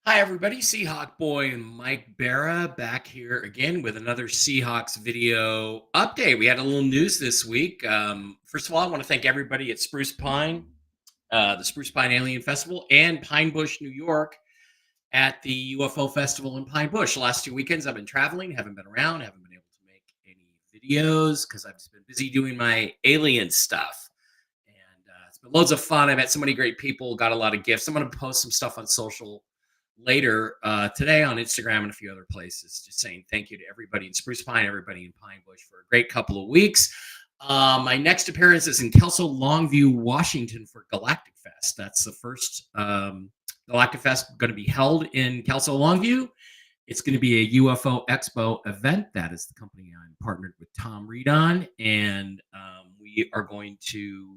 Hi, everybody. Seahawk Boy and Mike Barra back here again with another Seahawks video update. We had a little news this week. First of all, I want to thank everybody at Spruce Pine, the Spruce Pine Alien Festival, and Pine Bush, New York, at the UFO Festival in Pine Bush. The last 2 weekends, I've been traveling, haven't been around, haven't been able to make any videos because I've just been busy doing my alien stuff. And it's been loads of fun. I met so many great people, got a lot of gifts. I'm going to post some stuff on social later today on Instagram and a few other places, just saying thank you to everybody in Spruce Pine, everybody in Pine Bush for a great couple of weeks. My next appearance is in Kelso Longview, Washington for Galactic Fest. That's the first Galactic Fest going to be held in Kelso Longview. It's going to be a UFO Expo event. That is the company I'm partnered with Tom Reed on, and we are going to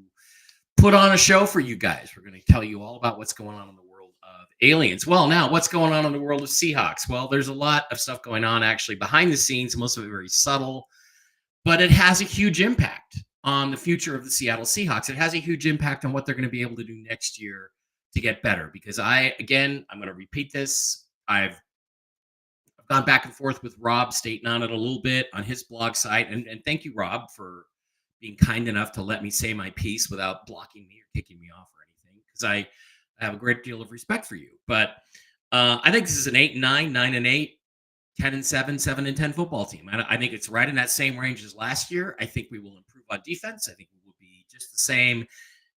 put on a show for you guys. We're going to tell you all about what's going on in the world of aliens. Well, now, what's going on in the world of Seahawks? Well, there's a lot of stuff going on actually behind the scenes, most of it very subtle, but it has a huge impact on the future of the Seattle Seahawks. It has a huge impact on what they're going to be able to do next year to get better. Because I'm going to repeat this. I've gone back and forth with Rob stating on it a little bit on his blog site. And thank you, Rob, for being kind enough to let me say my piece without blocking me or kicking me off or anything, because I have a great deal of respect for you. But I think this is an 8-9, 9-8, 10-7, 7-10 football team. I think it's right in that same range as last year. I think we will improve on defense. I think we will be just the same,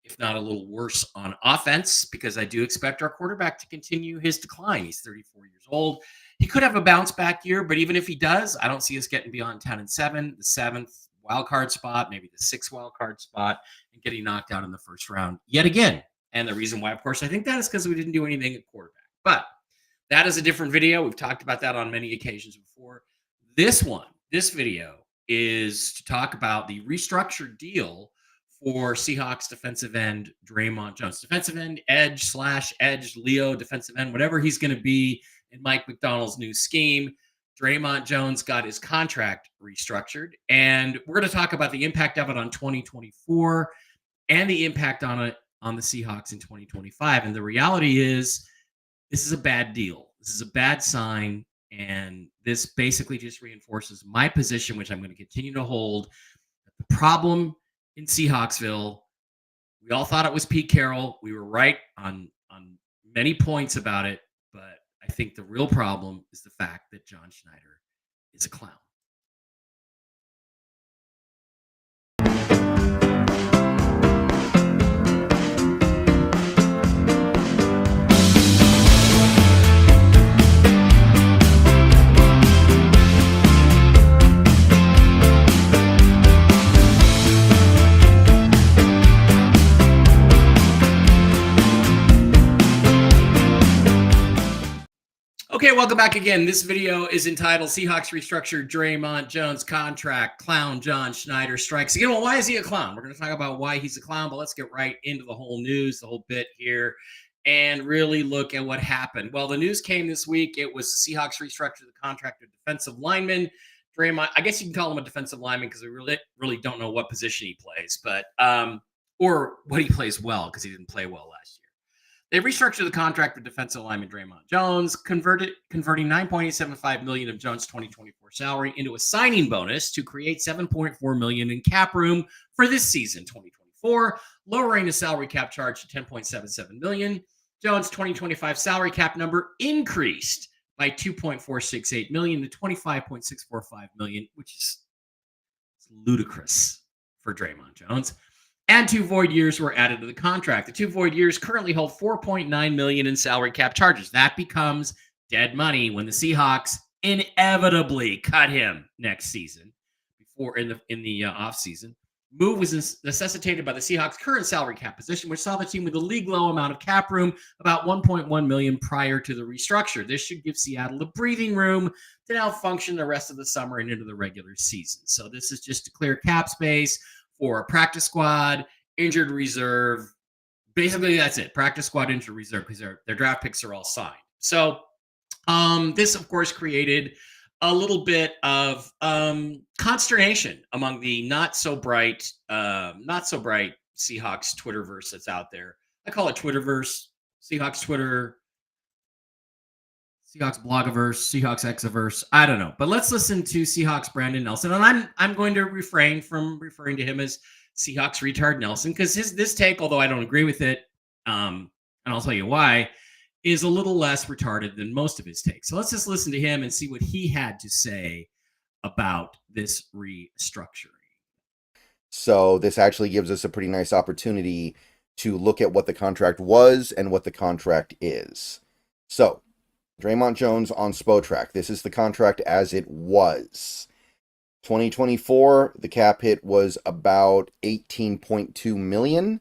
if not a little worse on offense, because I do expect our quarterback to continue his decline. He's 34 years old. He could have a bounce back year, but even if he does, I don't see us getting beyond 10-7, the seventh wild card spot, maybe the sixth wild card spot, and getting knocked out in the first round yet again. And the reason why, of course, I think that is because we didn't do anything at quarterback. But that is a different video. We've talked about that on many occasions before. This video is to talk about the restructured deal for Seahawks defensive end Dre'Mont Jones. Defensive end, edge/edge, Leo, defensive end, whatever he's going to be in Mike McDonald's new scheme. Dre'Mont Jones got his contract restructured, and we're going to talk about the impact of it on 2024 and the impact on it on the Seahawks in 2025. And the reality is, this is a bad deal. This is a bad sign, and this basically just reinforces my position, which I'm going to continue to hold. The problem in Seahawksville, we all thought it was Pete Carroll. We were right on many points about it, but I think the real problem is the fact that John Schneider is a clown. Okay, welcome back again. This video is entitled Seahawks Restructure Dre'Mont Jones Contract. Clown John Schneider strikes again. Well, why is he a clown? We're going to talk about why he's a clown, but let's get right into the whole news, the whole bit here, and really look at what happened. Well, the news came this week. It was the Seahawks restructured the contract of defensive lineman Dre'Mont. I guess you can call him a defensive lineman because we really don't know what position he plays, but or what he plays well, because he didn't play well last year. They restructured the contract with defensive lineman Dre'Mont Jones, converting $9.875 million of Jones' 2024 salary into a signing bonus to create $7.4 million in cap room for this season, 2024, lowering the salary cap charge to $10.77 million. Jones' 2025 salary cap number increased by $2.468 million to $25.645 million, which is ludicrous for Dre'Mont Jones. And 2 void years were added to the contract. The 2 void years currently hold $4.9 million in salary cap charges. That becomes dead money when the Seahawks inevitably cut him next season, before in the offseason. Move was necessitated by the Seahawks' current salary cap position, which saw the team with a league low amount of cap room, about $1.1 million prior to the restructure. This should give Seattle the breathing room to now function the rest of the summer and into the regular season. So this is just to clear cap space for a practice squad, injured reserve. Basically, that's it. Practice squad, injured reserve, because their draft picks are all signed. So this, of course, created a little bit of consternation among the not so bright Seahawks Twitterverse that's out there. I call it Twitterverse. Seahawks Twitter. Seahawks blogiverse, Seahawks Xaverse. I don't know, but let's listen to Seahawks Brandon Nelson, and I'm going to refrain from referring to him as Seahawks retard Nelson because this take, although I don't agree with it, and I'll tell you why, is a little less retarded than most of his takes. So let's just listen to him and see what he had to say about this restructuring. So this actually gives us a pretty nice opportunity to look at what the contract was and what the contract is. So, Dre'Mont Jones on Spotrac. This is the contract as it was. 2024, the cap hit was about 18.2 million.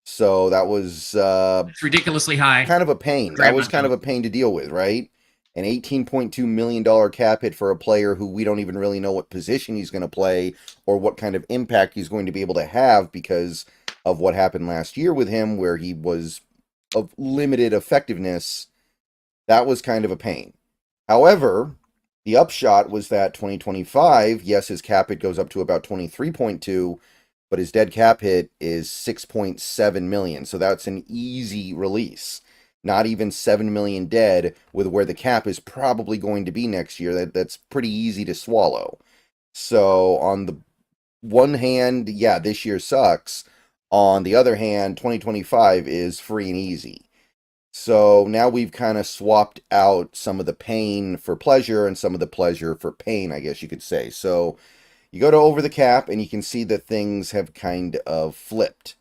So that was it's ridiculously high. Kind of a pain. That was kind of a pain to deal with, right? An $18.2 million cap hit for a player who we don't even really know what position he's going to play or what kind of impact he's going to be able to have because of what happened last year with him where he was of limited effectiveness. That was kind of a pain. However, the upshot was that 2025, yes, his cap hit goes up to about 23.2, but his dead cap hit is 6.7 million. So that's an easy release. Not even 7 million dead with where the cap is probably going to be next year. That's pretty easy to swallow. So on the one hand, yeah, this year sucks. On the other hand, 2025 is free and easy. So now we've kind of swapped out some of the pain for pleasure and some of the pleasure for pain, I guess you could say. So you go to over the cap and you can see that things have kind of flipped.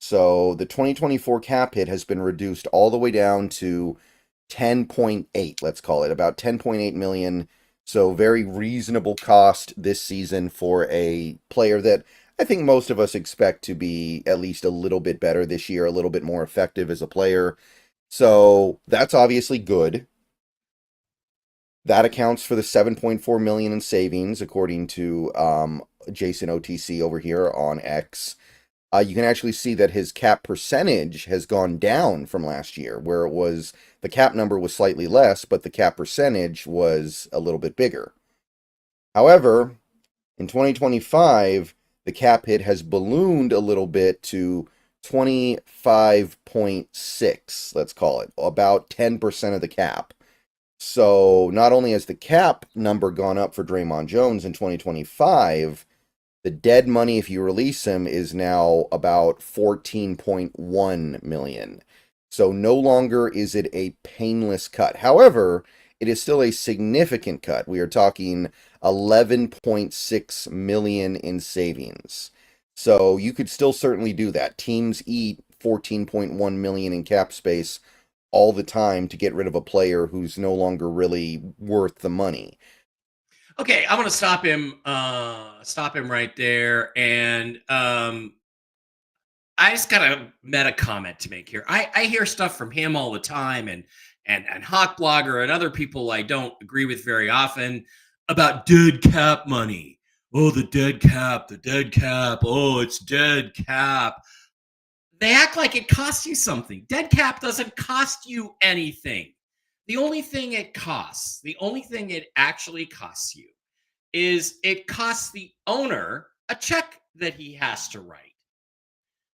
So the 2024 cap hit has been reduced all the way down to 10.8, let's call it, about 10.8 million. So very reasonable cost this season for a player that I think most of us expect to be at least a little bit better this year, a little bit more effective as a player. So that's obviously good. That accounts for the 7.4 million in savings, according to Jason OTC over here on X. You can actually see that his cap percentage has gone down from last year, where it was the cap number was slightly less, but the cap percentage was a little bit bigger. However, in 2025, the cap hit has ballooned a little bit to 25.6, let's call it, about 10% of the cap. So not only has the cap number gone up for Dre'Mont Jones in 2025, the dead money, if you release him, is now about 14.1 million. So no longer is it a painless cut. However, it is still a significant cut. We are talking 11.6 million in savings. So you could still certainly do that. Teams eat 14.1 million in cap space all the time to get rid of a player who's no longer really worth the money. Okay, I'm gonna stop him right there. And I just got a meta comment to make here. I hear stuff from him all the time and Hawk Blogger and other people I don't agree with very often about dead cap money. Oh, the dead cap, the dead cap. Oh, it's dead cap. They act like it costs you something. Dead cap doesn't cost you anything. The only thing it actually costs you is it costs the owner a check that he has to write.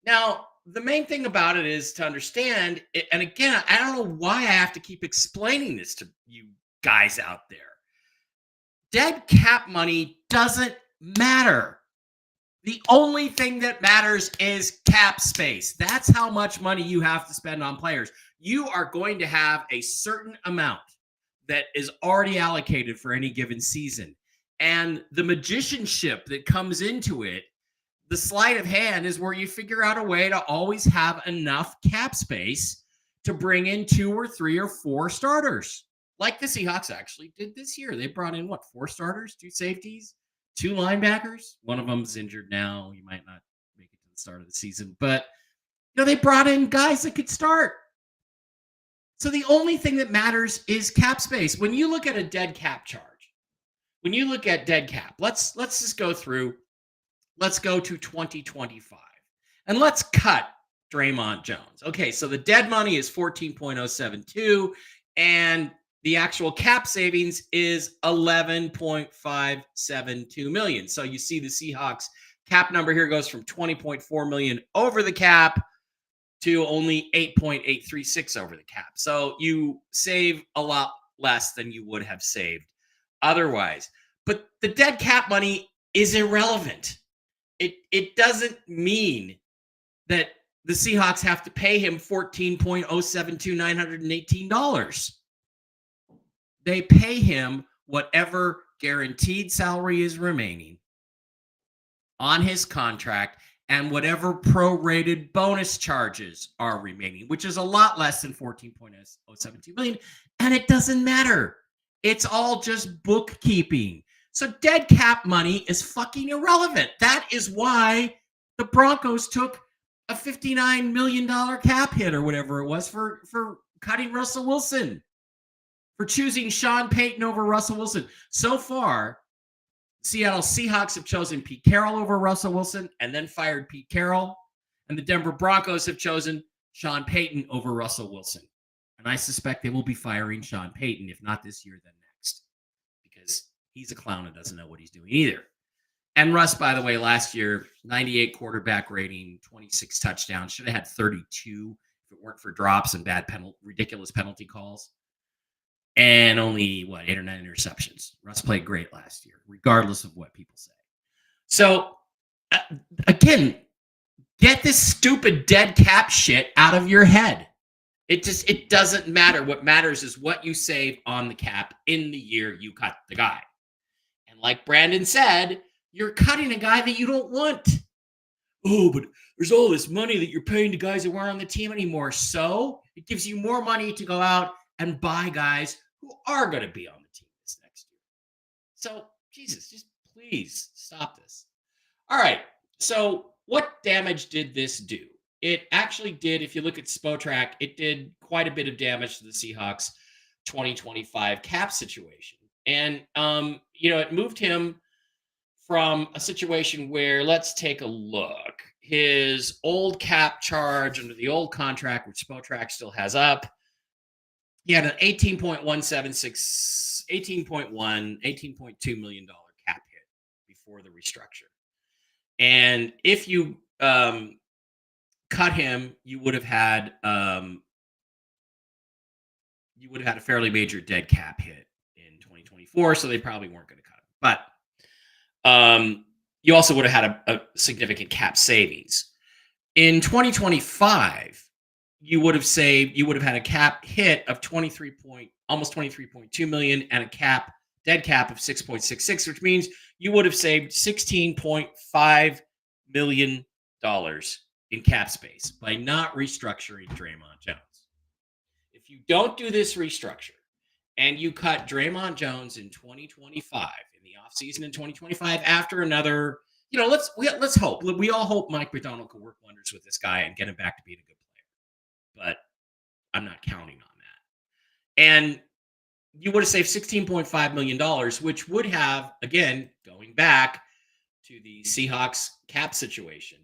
Now, the main thing about it is to understand, and again, I don't know why I have to keep explaining this to you guys out there. Dead cap money doesn't matter. The only thing that matters is cap space. That's how much money you have to spend on players. You are going to have a certain amount that is already allocated for any given season. And the magicianship that comes into it, the sleight of hand, is where you figure out a way to always have enough cap space to bring in 2 or 3 or 4 starters, like the Seahawks actually did this year. They brought in 4 starters, 2 safeties, 2 linebackers. One of them's injured now. He might not make it to the start of the season, but they brought in guys that could start. So the only thing that matters is cap space. When you look at a dead cap charge, when you look at dead cap, let's just go through. Let's go to 2025 and let's cut Dre'Mont Jones. Okay, so the dead money is 14.072 and the actual cap savings is 11.572 million. So you see the Seahawks cap number here goes from 20.4 million over the cap to only 8.836 over the cap. So you save a lot less than you would have saved otherwise. But the dead cap money is irrelevant. It doesn't mean that the Seahawks have to pay him $14,072,918. They pay him whatever guaranteed salary is remaining on his contract and whatever prorated bonus charges are remaining, which is a lot less than $14.072 million. And it doesn't matter. It's all just bookkeeping. So dead cap money is fucking irrelevant. That is why the Broncos took a $59 million cap hit or whatever it was for cutting Russell Wilson, for choosing Sean Payton over Russell Wilson. So far, Seattle Seahawks have chosen Pete Carroll over Russell Wilson and then fired Pete Carroll. And the Denver Broncos have chosen Sean Payton over Russell Wilson. And I suspect they will be firing Sean Payton, if not this year, then next. Because he's a clown and doesn't know what he's doing either. And Russ, by the way, last year, 98 quarterback rating, 26 touchdowns. Should have had 32 if it weren't for drops and ridiculous penalty calls. And only, 8 or 9 interceptions. Russ played great last year, regardless of what people say. So, again, get this stupid dead cap shit out of your head. It doesn't matter. What matters is what you save on the cap in the year you cut the guy. And like Brandon said, you're cutting a guy that you don't want. Oh, but there's all this money that you're paying to guys that aren't on the team anymore. So it gives you more money to go out and buy guys who are going to be on the team this next year. So, Jesus, just please stop this. All right. So what damage did this do? It actually did, if you look at Spotrac, it did quite a bit of damage to the Seahawks 2025 cap situation. And, it moved him from a situation where, let's take a look. His old cap charge under the old contract, which Spotrac still has up, he had an $18.2 million cap hit before the restructure. And if you cut him, you would have had a fairly major dead cap hit in 2024, so they probably weren't going to cut him. But you also would have had a significant cap savings. In 2025, you would have had a cap hit of almost 23.2 million and a dead cap of 6.66, which means you would have saved $16.5 million in cap space by not restructuring Dre'Mont Jones. If you don't do this restructure and you cut Dre'Mont Jones in 2025, in the offseason in 2025, after another, let's hope. We all hope Mike Macdonald can work wonders with this guy and get him back to being a good player. But I'm not counting on that. And you would have saved $16.5 million, which would have, again, going back to the Seahawks cap situation,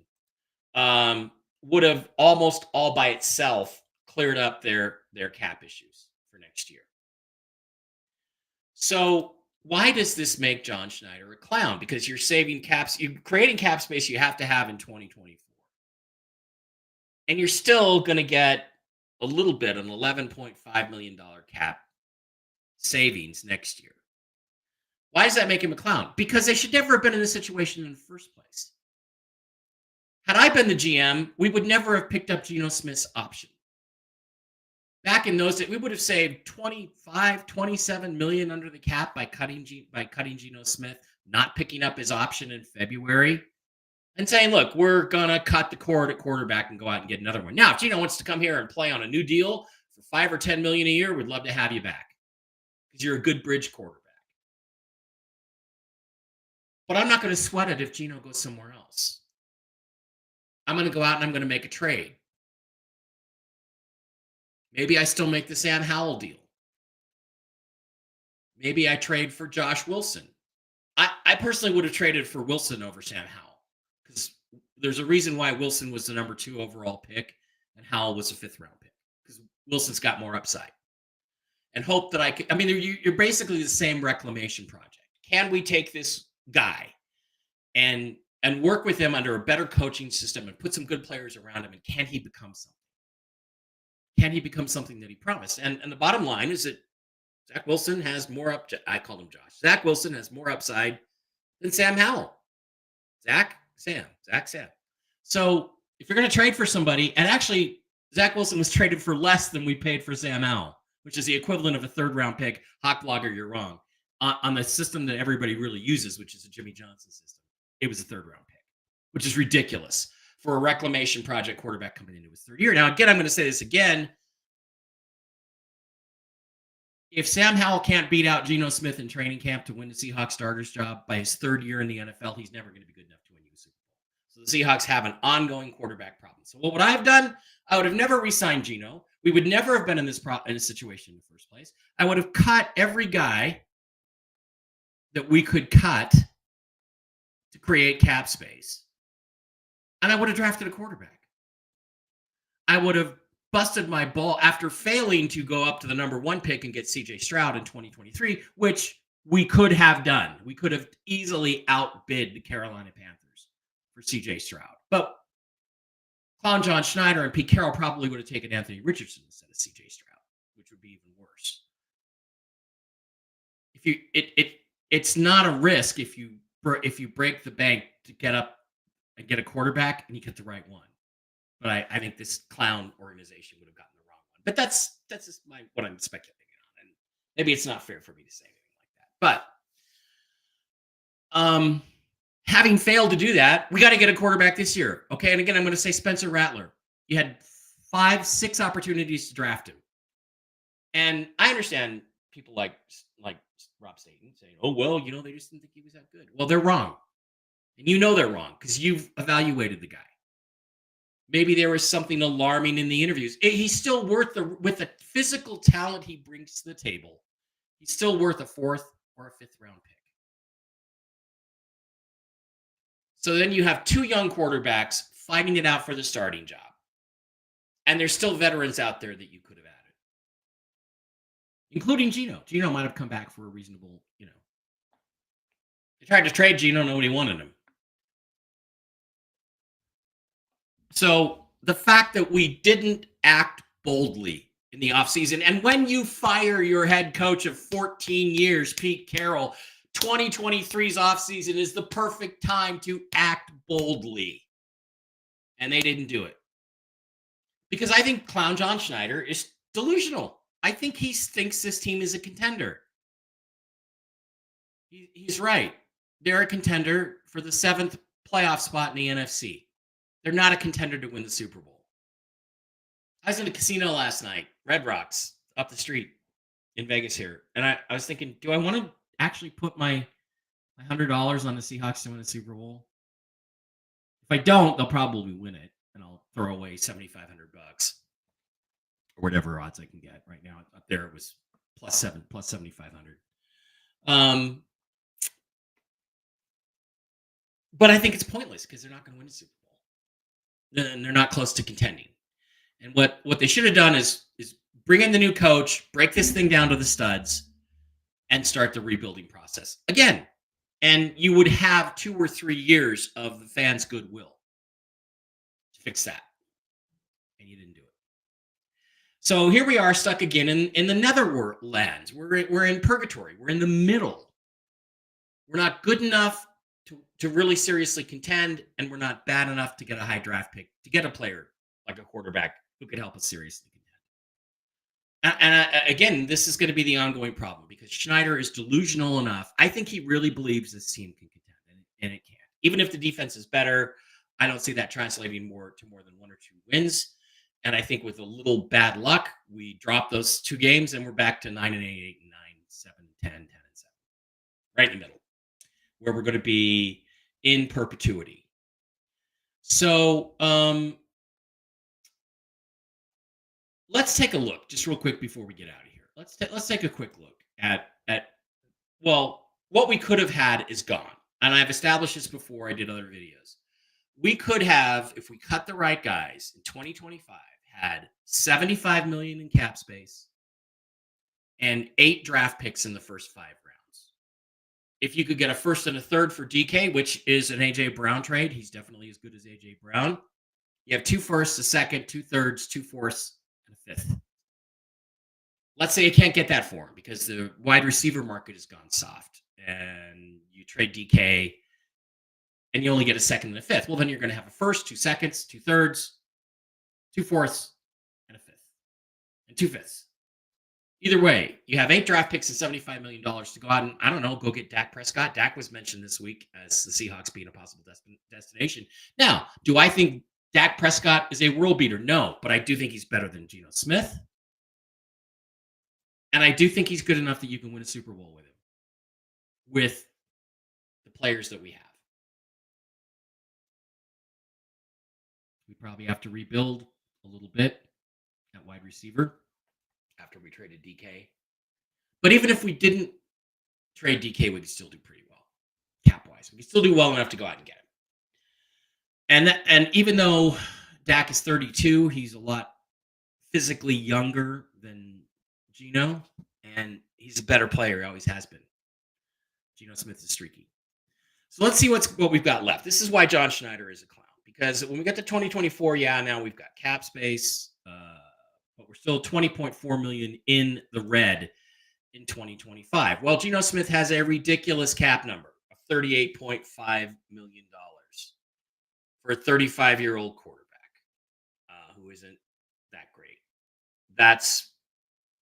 would have almost all by itself cleared up their cap issues for next year. So why does this make John Schneider a clown? Because you're creating cap space you have to have in 2024. And you're still going to get a little bit, an $11.5 million cap savings next year. Why does that make him a clown? Because they should never have been in this situation in the first place. Had I been the GM, we would never have picked up Geno Smith's option. Back in those days, we would have saved $27 million under the cap by cutting Geno Smith, not picking up his option in February, and saying, look, we're going to cut the cord at quarterback and go out and get another one. Now, if Geno wants to come here and play on a new deal for $5 or $10 million a year, we'd love to have you back because you're a good bridge quarterback. But I'm not going to sweat it if Geno goes somewhere else. I'm going to go out and I'm going to make a trade. Maybe I still make the Sam Howell deal. Maybe I trade for Josh Wilson. I personally would have traded for Wilson over Sam Howell because there's a reason why Wilson was the number 2 overall pick and Howell was a 5th round pick because Wilson's got more upside. And hope that you're basically the same reclamation project. Can we take this guy and work with him under a better coaching system and put some good players around him? And can he become something? Can he become something that he promised? And the bottom line is that Zach Wilson has more I called him Josh. Zach Wilson has more upside than Sam Howell. Zach, Sam. So if you're going to trade for somebody, and actually Zach Wilson was traded for less than we paid for Sam Howell, which is the equivalent of a third-round pick. Hawk Blogger, you're wrong. On the system that everybody really uses, which is a Jimmy Johnson system, it was a third-round pick, which is ridiculous for a reclamation project quarterback coming into his third year. Now, again, I'm going to say this again. If Sam Howell can't beat out Geno Smith in training camp to win the Seahawks starter's job by his third year in the NFL, he's never going to be good enough to win you a Super Bowl. So the Seahawks have an ongoing quarterback problem. So what would I have done? I would have never re-signed Geno. We would never have been in this situation in the first place. I would have cut every guy that we could cut to create cap space. And I would have drafted a quarterback. I would have busted my ball after failing to go up to the number 1 pick and get CJ Stroud in 2023, which we could have done. We could have easily outbid the Carolina Panthers for CJ Stroud. But Clown John Schneider and Pete Carroll probably would have taken Anthony Richardson instead of CJ Stroud, which would be even worse. It's not a risk if you break the bank to get up and get a quarterback and you get the right one. But I think this clown organization would have gotten the wrong one. But that's just what I'm speculating on. And maybe it's not fair for me to say anything like that. But having failed to do that, we got to get a quarterback this year. Okay. And again, I'm going to say Spencer Rattler. You had 5-6 opportunities to draft him. And I understand people like Rob Staten saying, oh, well, they just didn't think he was that good. Well, they're wrong. And they're wrong because you've evaluated the guy. Maybe there was something alarming in the interviews. He's still worth with the physical talent he brings to the table. He's still worth a 4th or a 5th round pick. So then you have 2 young quarterbacks fighting it out for the starting job. And there's still veterans out there that you could have added, including Geno. Geno might have come back for a reasonable, They tried to trade Geno, nobody wanted him. So the fact that we didn't act boldly in the offseason, and when you fire your head coach of 14 years, Pete Carroll, 2023's offseason is the perfect time to act boldly. And they didn't do it. Because I think Clown John Schneider is delusional. I think he thinks this team is a contender. He's right. They're a contender for the 7th playoff spot in the NFC. They're not a contender to win the Super Bowl. I was in a casino last night, Red Rocks, up the street in Vegas here. And I was thinking, do I want to actually put my $100 on the Seahawks to win the Super Bowl? If I don't, they'll probably win it. And I'll throw away $7,500 or whatever odds I can get. Right now, up there it was plus 7,500. But I think it's pointless because they're not going to win the Super Bowl. And they're not close to contending. And what they should have done is bring in the new coach, break this thing down to the studs, and start the rebuilding process again. And you would have 2 or 3 years of the fans' goodwill to fix that. And you didn't do it. So here we are stuck again in the netherlands. We're in purgatory. We're in the middle. We're not good enough to really seriously contend, and we're not bad enough to get a high draft pick, to get a player like a quarterback who could help us seriously contend. And again, this is going to be the ongoing problem because Schneider is delusional enough. I think he really believes this team can contend, and it can't. Even if the defense is better, I don't see that translating to more than 1 or 2 wins. And I think with a little bad luck, we drop those 2 games, and we're back to 9-8, 8-9, 7-10, 10-7, right in the middle, where we're going to be in perpetuity. So let's take a look just real quick before we get out of here. Let's take a quick look at what we could have had is gone. And I've established this before. I did other videos. We could have, if we cut the right guys in 2025, had $75 million in cap space and 8 draft picks in the first 5 rounds. If you could get a 1st and a 3rd for DK, which is an A.J. Brown trade, he's definitely as good as A.J. Brown. You have 2 firsts, a 2nd, 2 3rds, 2 4ths, and a 5th. let's say you can't get that for him because the wide receiver market has gone soft and you trade DK and you only get a second and a fifth. Well, then you're going to have a first, 2 seconds, 2 thirds, 2 fourths, and a fifth, and 2 fifths. Either way, you have 8 draft picks and $75 million to go out and, I don't know, go get Dak Prescott. Dak was mentioned this week as the Seahawks being a possible destination. Now, do I think Dak Prescott is a world beater? No, but I do think he's better than Geno Smith. And I do think he's good enough that you can win a Super Bowl with him, with the players that we have. We probably have to rebuild a little bit at wide receiver after we traded DK. But even if we didn't trade DK, we could still do pretty well cap-wise. We could still do well enough to go out and get him. And even though Dak is 32, he's a lot physically younger than Geno, and he's a better player. He always has been. Geno Smith is streaky. So let's see what we've got left. This is why John Schneider is a clown. Because when we get to 2024, now we've got cap space, but we're still 20.4 million in the red in 2025. Well, Geno Smith has a ridiculous cap number of $38.5 million for a 35-year-old quarterback who isn't that great. That's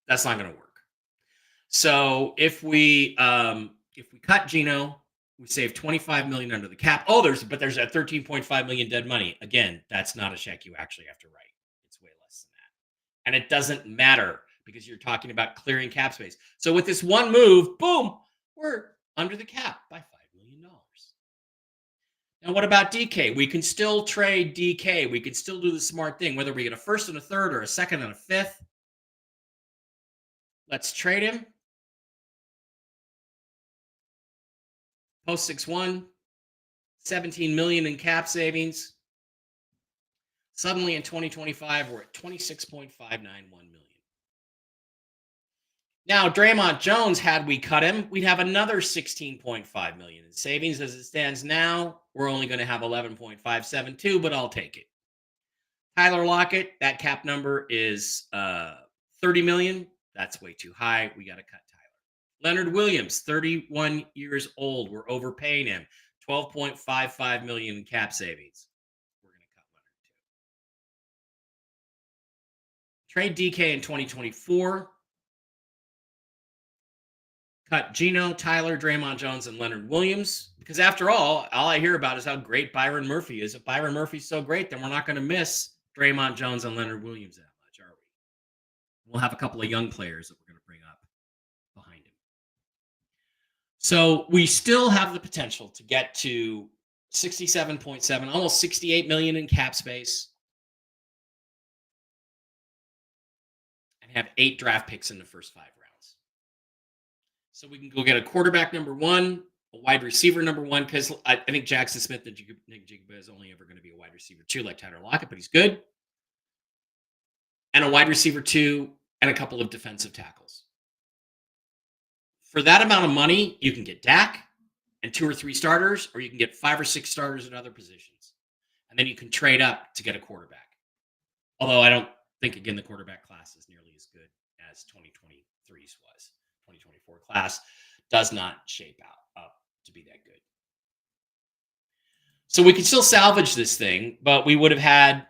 not going to work. So if we cut Geno, we save $25 million under the cap. Oh, there's that $13.5 million dead money. Again, that's not a check you actually have to write. It's way less than that. And it doesn't matter because you're talking about clearing cap space. So with this one move, boom, we're under the cap by $5 million. Now, what about DK? We can still trade DK. We can still do the smart thing, whether we get a first and a third or a second and a fifth. Let's trade him. Post 6-1, 17 million in cap savings. Suddenly in 2025, we're at 26.591 million. Now, Dre'Mont Jones, had we cut him, we'd have another 16.5 million in savings. As it stands now, we're only going to have 11.572, but I'll take it. Tyler Lockett, that cap number is 30 million. That's way too high. We got to cut Tyler. Leonard Williams, 31 years old. We're overpaying him. 12.55 million in cap savings. We're going to cut Leonard too. Trade DK in 2024. Cut Geno, Tyler, Dre'Mont Jones, and Leonard Williams. Because after all I hear about is how great Byron Murphy is. If Byron Murphy's so great, then we're not going to miss Dre'Mont Jones and Leonard Williams that much, are we? We'll have a couple of young players that we're going to bring up behind him. So we still have the potential to get to 67.7, almost 68 million in cap space, and have 8 draft picks in the first 5 rounds. So we can go get a quarterback number 1, a wide receiver number 1, because I think Jackson Smith and Nick Jigba is only ever going to be a wide receiver 2 like Tyler Lockett, but he's good. And a wide receiver 2 and a couple of defensive tackles. For that amount of money, you can get Dak and 2 or 3 starters, or you can get 5 or 6 starters at other positions. And then you can trade up to get a quarterback. Although I don't think, again, the quarterback class is nearly as good as 2023's was. 2024 class does not shape up to be that good. So we could still salvage this thing, but we would have had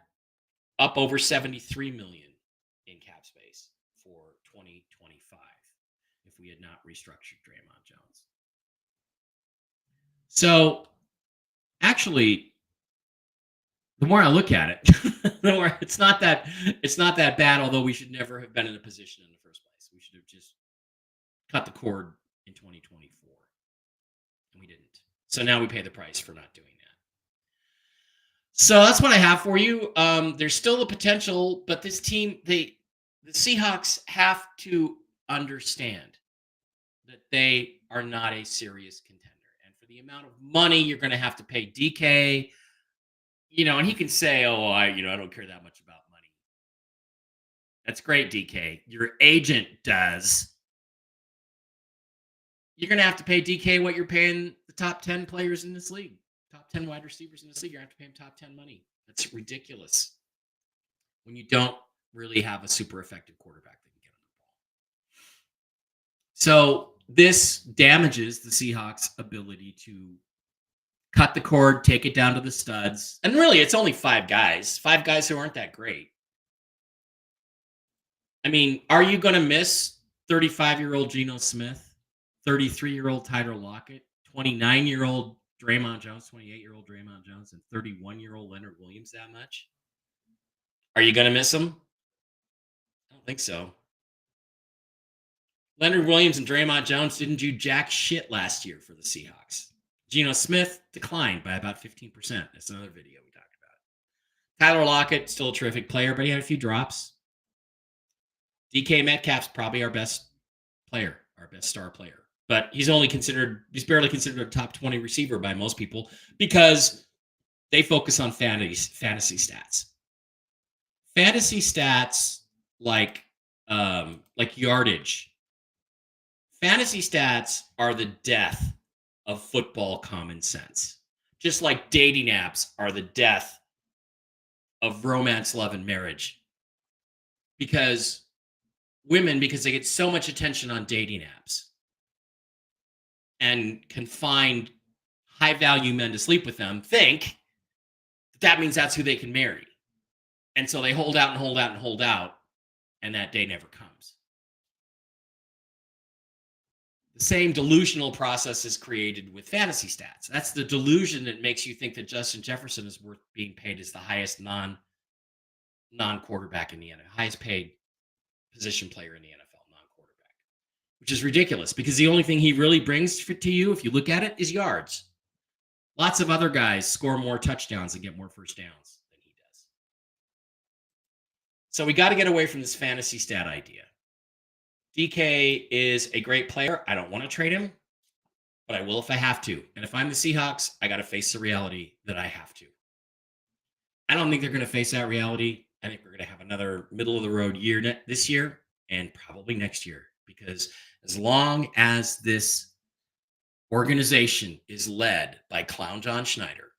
up over 73 million in cap space for 2025 if we had not restructured Dre'Mont Jones. So actually, the more I look at it, the more it's not that bad, although we should never have been in a position in the first place. We should have just cut the cord in 2024. And we didn't. So now we pay the price for not doing that. So that's what I have for you. There's still a potential, but this team, the Seahawks have to understand that they are not a serious contender. And for the amount of money you're going to have to pay DK, and he can say, I don't care that much about money. That's great, DK. Your agent does. You're going to have to pay DK what you're paying the top 10 players in this league. Top 10 wide receivers in this league, you're going to have to pay them top 10 money. That's ridiculous when you don't really have a super effective quarterback that can get on the ball. So this damages the Seahawks' ability to cut the cord, take it down to the studs. And really, it's only five guys who aren't that great. I mean, are you going to miss 35-year-old Geno Smith, 33-year-old Tyler Lockett, 29-year-old Dre'Mont Jones, 28-year-old Dre'Mont Jones, and 31-year-old Leonard Williams that much? Are you going to miss them? I don't think so. Leonard Williams and Dre'Mont Jones didn't do jack shit last year for the Seahawks. Geno Smith declined by about 15%. That's another video we talked about. Tyler Lockett, still a terrific player, but he had a few drops. DK Metcalf's probably our best player, our best star player. But he's barely considered a top 20 receiver by most people because they focus on fantasy stats. Fantasy stats like yardage. Fantasy stats are the death of football common sense. Just like dating apps are the death of romance, love, and marriage. Because they get so much attention on dating apps and can find high-value men to sleep with them, think that means that's who they can marry. And so they hold out and hold out and hold out, and that day never comes. The same delusional process is created with fantasy stats. That's the delusion that makes you think that Justin Jefferson is worth being paid as the highest non-quarterback in the NFL, highest paid position player in the NFL, non-quarterback, which is ridiculous because the only thing he really brings to you, if you look at it, is yards. Lots of other guys score more touchdowns and get more first downs than he does. So we got to get away from this fantasy stat idea. DK is a great player. I don't want to trade him, but I will if I have to. And if I'm the Seahawks, I got to face the reality that I have to. I don't think they're going to face that reality. I think we're going to have another middle-of-the-road year this year and probably next year, because as long as this organization is led by Clown John Schneider,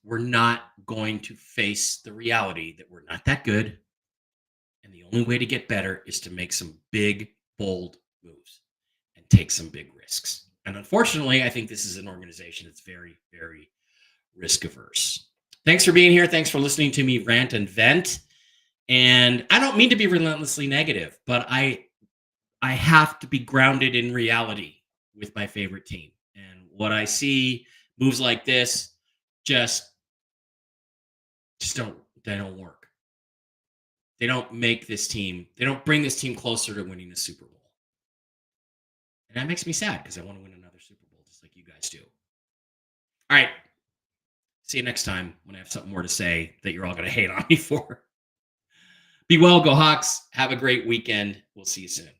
we're not going to face the reality that we're not that good, and the only way to get better is to make some big, bold moves and take some big risks. And unfortunately, I think this is an organization that's very, very risk-averse. Thanks for being here. Thanks for listening to me rant and vent. And I don't mean to be relentlessly negative, but I have to be grounded in reality with my favorite team. And what I see, moves like this, just don't work. They don't make this team, they don't bring this team closer to winning the Super Bowl. And that makes me sad because I want to win another Super Bowl just like you guys do. All right. See you next time when I have something more to say that you're all going to hate on me for. Be well, go Hawks. Have a great weekend. We'll see you soon.